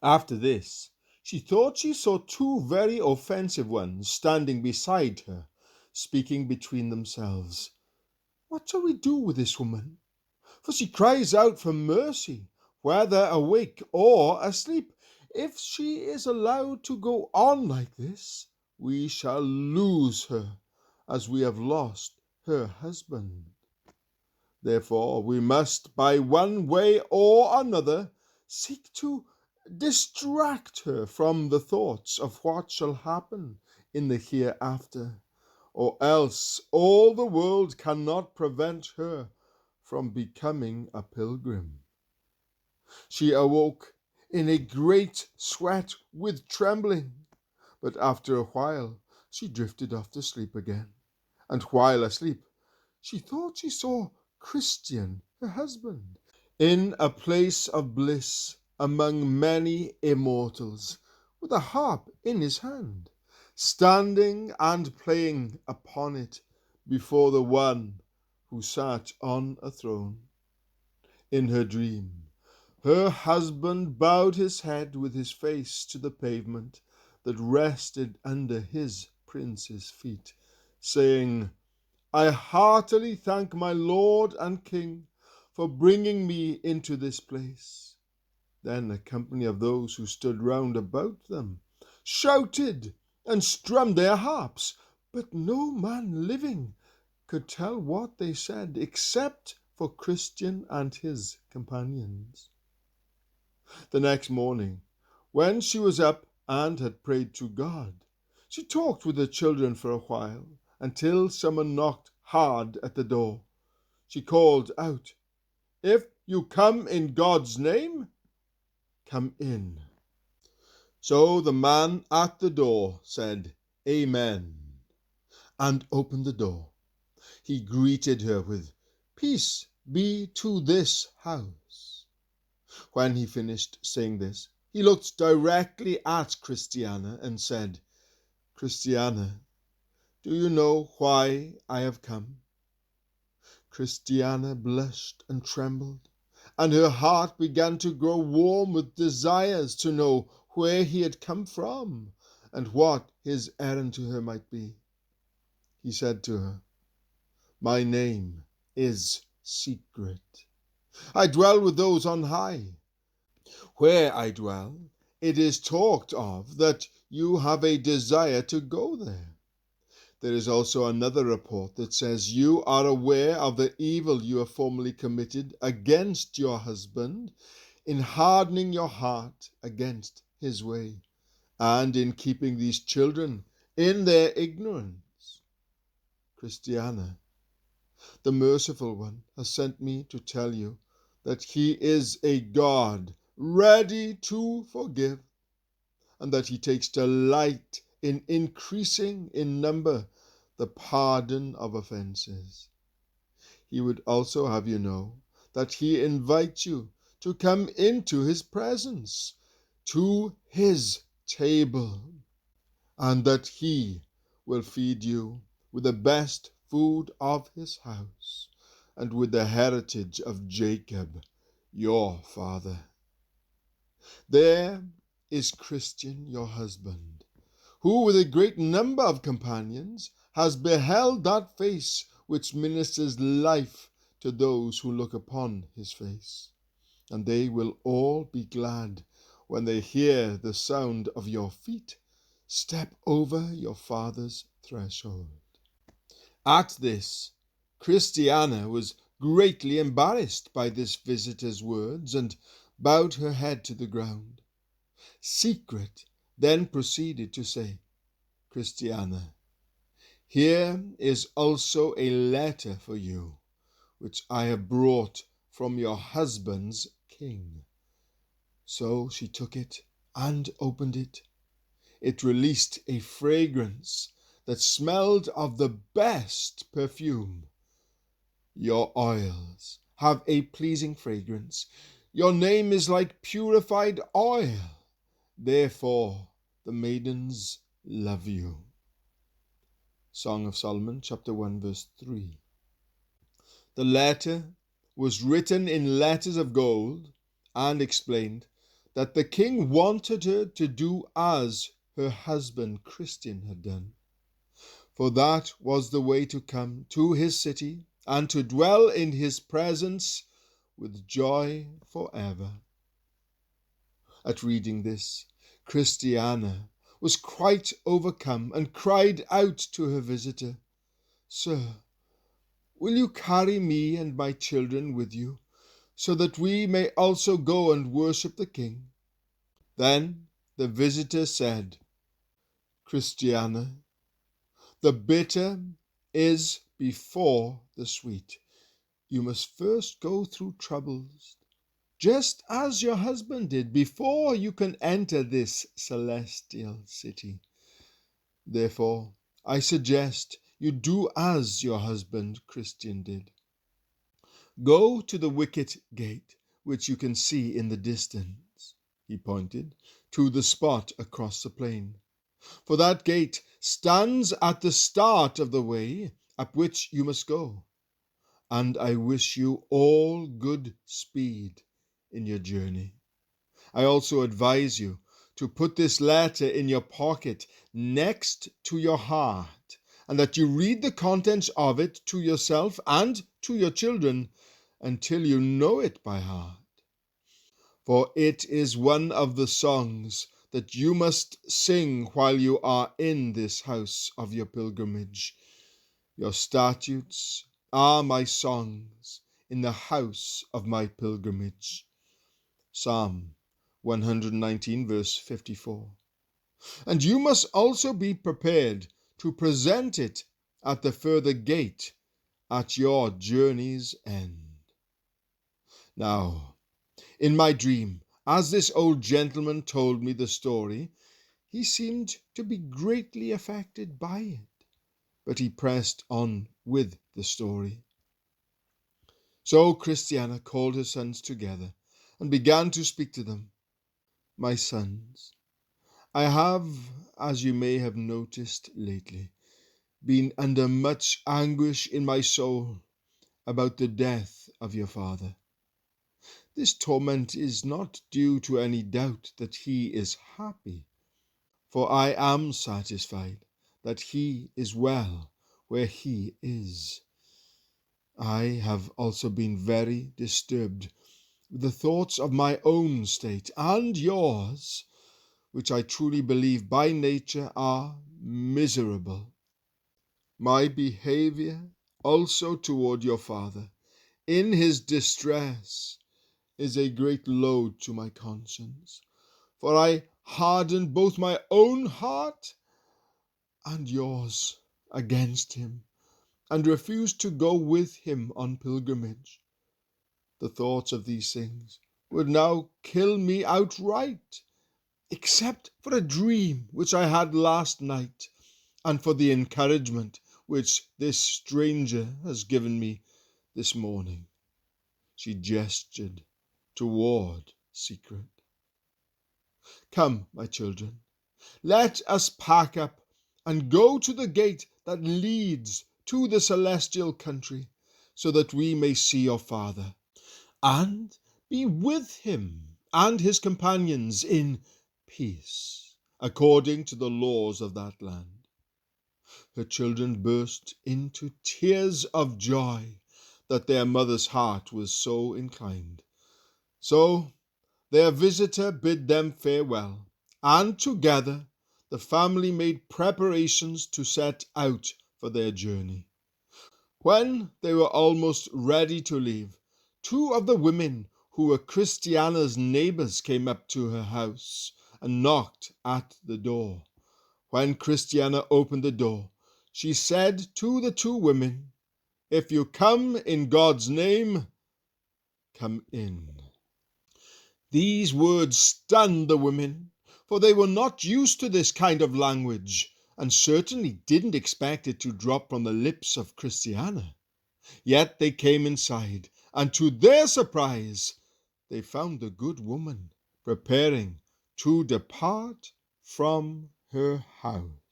After this, she thought she saw two very offensive ones standing beside her, speaking between themselves. "What shall we do with this woman? For she cries out for mercy, whether awake or asleep. If she is allowed to go on like this, we shall lose her, as we have lost her husband. Therefore, we must, by one way or another, seek to distract her from the thoughts of what shall happen in the hereafter, or else all the world cannot prevent her from becoming a pilgrim." She awoke in a great sweat with trembling, but after a while she drifted off to sleep again, and while asleep she thought she saw Christian, her husband, in a place of bliss among many immortals, with a harp in his hand, standing and playing upon it before the one who sat on a throne. In her dream, her husband bowed his head with his face to the pavement that rested under his prince's feet, saying, "I heartily thank my Lord and King for bringing me into this place." Then a company of those who stood round about them shouted and strummed their harps, but no man living could tell what they said, except for Christian and his companions. The next morning, when she was up and had prayed to God, she talked with the children for a while, until someone knocked hard at the door. She called out, "If you come in God's name, come in." So the man at the door said, "Amen," and opened the door. He greeted her with, "Peace be to this house." When he finished saying this, he looked directly at Christiana and said, "Christiana, do you know why I have come?" Christiana blushed and trembled, and her heart began to grow warm with desires to know where he had come from and what his errand to her might be. He said to her, "My name is Secret. I dwell with those on high. Where I dwell, it is talked of that you have a desire to go there. There is also another report that says you are aware of the evil you have formerly committed against your husband in hardening your heart against his way, and in keeping these children in their ignorance. Christiana, the Merciful One has sent me to tell you that he is a God ready to forgive, and that he takes delight in increasing in number the pardon of offenses. He would also have you know that he invites you to come into his presence, to his table, and that he will feed you with the best food of his house, and with the heritage of Jacob, your father. There is Christian, your husband, who with a great number of companions has beheld that face which ministers life to those who look upon his face. And they will all be glad when they hear the sound of your feet step over your father's threshold." At this, Christiana was greatly embarrassed by this visitor's words, and bowed her head to the ground. Secret then proceeded to say, "Christiana, here is also a letter for you, which I have brought from your husband's king." So she took it and opened it. It released a fragrance that smelled of the best perfume. "Your oils have a pleasing fragrance. Your name is like purified oil. Therefore the maidens love you." Song of Solomon, chapter 1, verse 3. The letter was written in letters of gold and explained that the king wanted her to do as her husband Christian had done, for that was the way to come to his city and to dwell in his presence with joy forever. At reading this, Christiana was quite overcome and cried out to her visitor, "Sir, will you carry me and my children with you, so that we may also go and worship the king?" Then the visitor said, "Christiana, the bitter is before the sweet. You must first go through troubles, just as your husband did, before you can enter this celestial city. Therefore, I suggest you do as your husband Christian did. Go to the wicket gate, which you can see in the distance." He pointed to the spot across the plain. "For that gate stands at the start of the way up which you must go, and I wish you all good speed in your journey. I also advise you to put this letter in your pocket next to your heart, and that you read the contents of it to yourself and to your children until you know it by heart. For it is one of the songs that you must sing while you are in this house of your pilgrimage. Your statutes are my songs in the house of my pilgrimage." Psalm 119, verse 54. "And you must also be prepared to present it at the further gate at your journey's end." Now, in my dream, as this old gentleman told me the story, he seemed to be greatly affected by it, but he pressed on with the story. So Christiana called her sons together and began to speak to them. "My sons, I have, as you may have noticed lately, been under much anguish in my soul about the death of your father. This torment is not due to any doubt that he is happy, for I am satisfied that he is well where he is. I have also been very disturbed with the thoughts of my own state and yours, which I truly believe by nature are miserable. My behavior also toward your father in his distress is a great load to my conscience, for I hardened both my own heart and yours against him, and refused to go with him on pilgrimage. The thoughts of these things would now kill me outright, except for a dream which I had last night, and for the encouragement which this stranger has given me this morning." She gestured toward Secret. "Come, my children, let us pack up and go to the gate that leads to the celestial country, so that we may see your father and be with him and his companions in peace, according to the laws of that land." Her children burst into tears of joy that their mother's heart was so inclined. So their visitor bid them farewell, and together the family made preparations to set out for their journey. When they were almost ready to leave, two of the women who were Christiana's neighbors came up to her house and knocked at the door. When Christiana opened the door, she said to the two women, "If you come in God's name, come in." These words stunned the women, for they were not used to this kind of language, and certainly didn't expect it to drop from the lips of Christiana. Yet they came inside, and to their surprise, they found the good woman preparing to depart from her house.